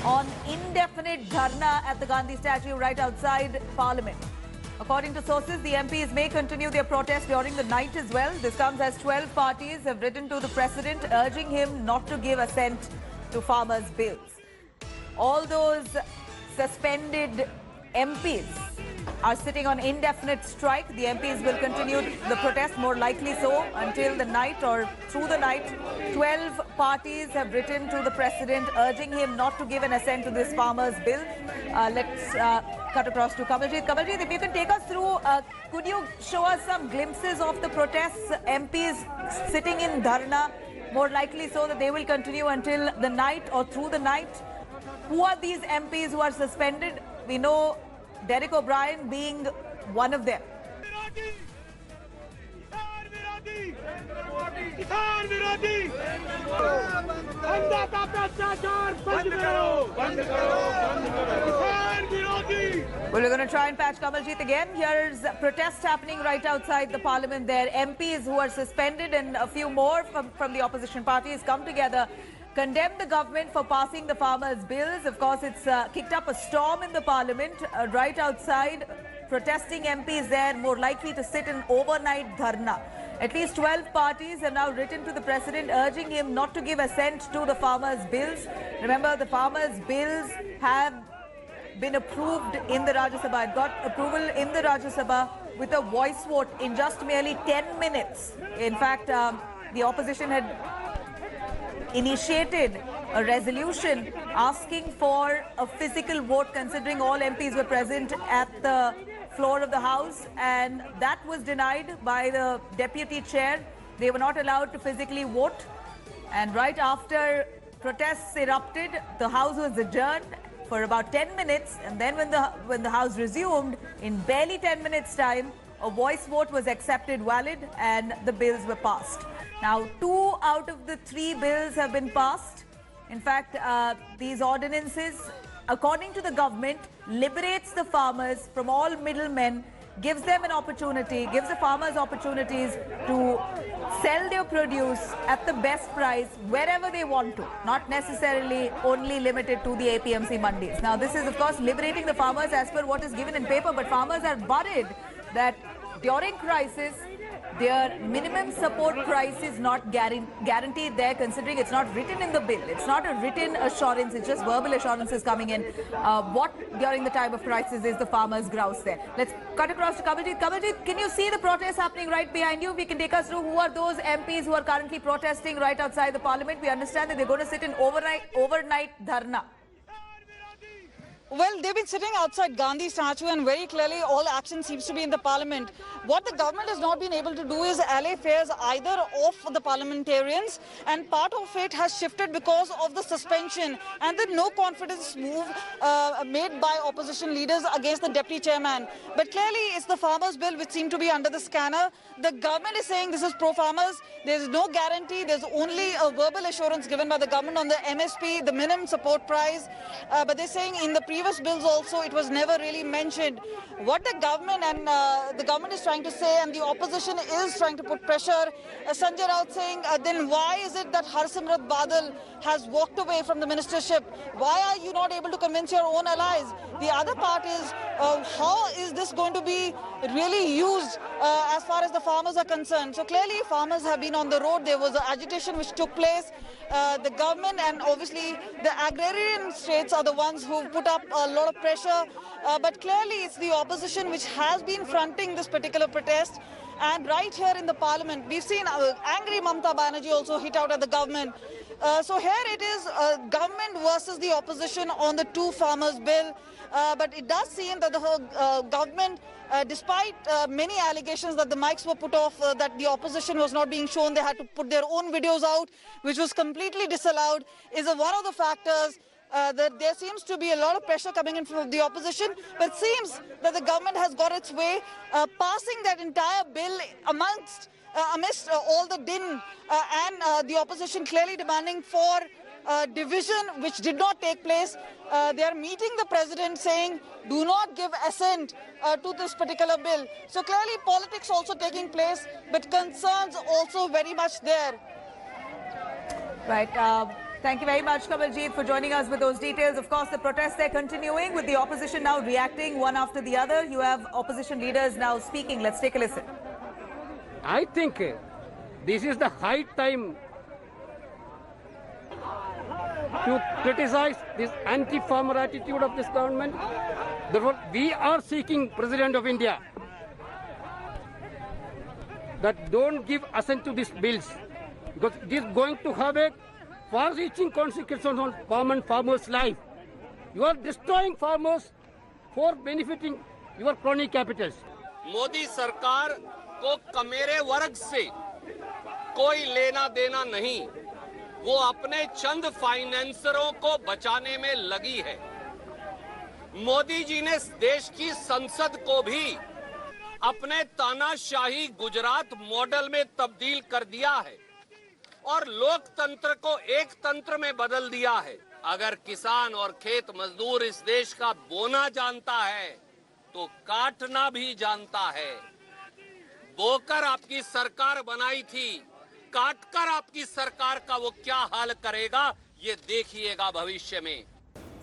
on indefinite dharna at the Gandhi statue right outside Parliament. According to sources, the MPs may continue their protest during the night as well. This comes as 12 parties have written to the President urging him not to give assent to farmers' bills. All those suspended MPs are sitting on indefinite strike. The MPs will continue the protest, more likely so, until the night or through the night. 12 parties have written to the President urging him not to give an assent to this farmers' bill. Let's cut across to Kamaljeet. Kamaljeet, if you can take us through, could you show us some glimpses of the protests? MPs sitting in dharna, more likely so that they will continue until the night or through the night. Who are these MPs who are suspended? We know Derek O'Brien being one of them. Well, we're going to try and patch Kamaljeet again. Here's protest happening right outside the Parliament there. MPs who are suspended and a few more from the opposition parties come together, condemn the government for passing the farmers' bills. Of course, it's kicked up a storm in the Parliament right outside. Protesting MPs there, more likely to sit in overnight dharna. At least 12 parties have now written to the President urging him not to give assent to the farmers' bills. Remember, the farmers' bills have been approved in the Rajya Sabha. It got approval in the Rajya Sabha with a voice vote in just merely 10 minutes. In fact, the opposition had initiated a resolution asking for a physical vote, considering all MPs were present at the floor of the House, and that was denied by the deputy chair. They were not allowed to physically vote, and right after protests erupted, the House was adjourned for about 10 minutes, and then when the House resumed, in barely 10 minutes time, a voice vote was accepted valid and the bills were passed. Now, 2 out of the 3 bills have been passed. In fact, these ordinances, according to the government, liberates the farmers from all middlemen, gives them an opportunity, gives the farmers opportunities to sell their produce at the best price wherever they want to, not necessarily only limited to the APMC mandis. Now, this is, of course, liberating the farmers as per what is given in paper, but farmers are worried that during crisis, their minimum support price is not guaranteed there, considering it's not written in the bill. It's not a written assurance, it's just verbal assurances coming in. What during the time of crisis is the farmers' grouse there? Let's cut across to Kamaljeet. Kamaljeet, can you see the protests happening right behind you? We can take us through who are those MPs who are currently protesting right outside the Parliament. We understand that they're going to sit in overnight dharna. Well, they've been sitting outside Gandhi statue, and very clearly all action seems to be in the Parliament. What the government has not been able to do is allay fears either of the parliamentarians, and part of it has shifted because of the suspension and the no confidence move made by opposition leaders against the deputy chairman. But clearly it's the farmers' bill which seem to be under the scanner. The government is saying this is pro-farmers. There's no guarantee. There's only a verbal assurance given by the government on the MSP, the minimum support price. But they're saying in the previous bills also it was never really mentioned. What the government is trying to say, and the opposition is trying to put pressure. Sanjay Raut saying, then why is it that Harsimrat Badal has walked away from the ministership? Why are you not able to convince your own allies? The other part is, how is this going to be really used as far as the farmers are concerned? So clearly farmers have been on the road. There was an agitation which took place. The government and obviously the agrarian states are the ones who put up a lot of pressure. But clearly it's the opposition which has been fronting this particular protest. And right here in the Parliament, we've seen angry Mamata Banerjee also hit out at the government. So here it is government versus the opposition on the 2 farmers' bill. But it does seem that the government, despite many allegations that the mics were put off, that the opposition was not being shown, they had to put their own videos out, which was completely disallowed, is one of the factors. That there seems to be a lot of pressure coming in from the opposition, but it seems that the government has got its way, passing that entire bill amidst all the din, and the opposition clearly demanding for division, which did not take place. They are meeting the president saying, do not give assent to this particular bill. So clearly politics also taking place, but concerns also very much there. Right. Thank you very much, Kamaljeet, for joining us with those details. Of course, the protests they're continuing with the opposition now reacting one after the other. You have opposition leaders now speaking. Let's take a listen. I think this is the high time to criticize this anti-farmer attitude of this government. Therefore, we are seeking President of India that don't give assent to these bills, because it is going to have a far-reaching consequences on common farmers' life. You are destroying farmers for benefiting your crony capitals. Modi सरकार को कमेरे वर्ग से कोई लेना देना नहीं, वो अपने चंद फाइनेंसरों को बचाने में लगी है। मोदी जी ने देश की संसद को भी अपने तानाशाही गुजरात मॉडल में तब्दील कर दिया है और लोकतंत्र को एक तंत्र में बदल दिया है। अगर किसान और खेत मजदूर इस देश का बोना जानता है तो काटना भी जानता है। बोकर आपकी सरकार बनाई थी, काटकर आपकी सरकार का वो क्या हाल करेगा ये देखिएगा भविष्य में।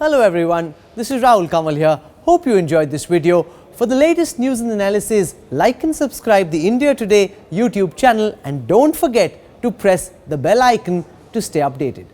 Hello everyone, this is Rahul Kamal here. Hope you enjoyed this video. For the latest news and analysis, like and subscribe the India Today YouTube channel and don't forget to press the bell icon to stay updated.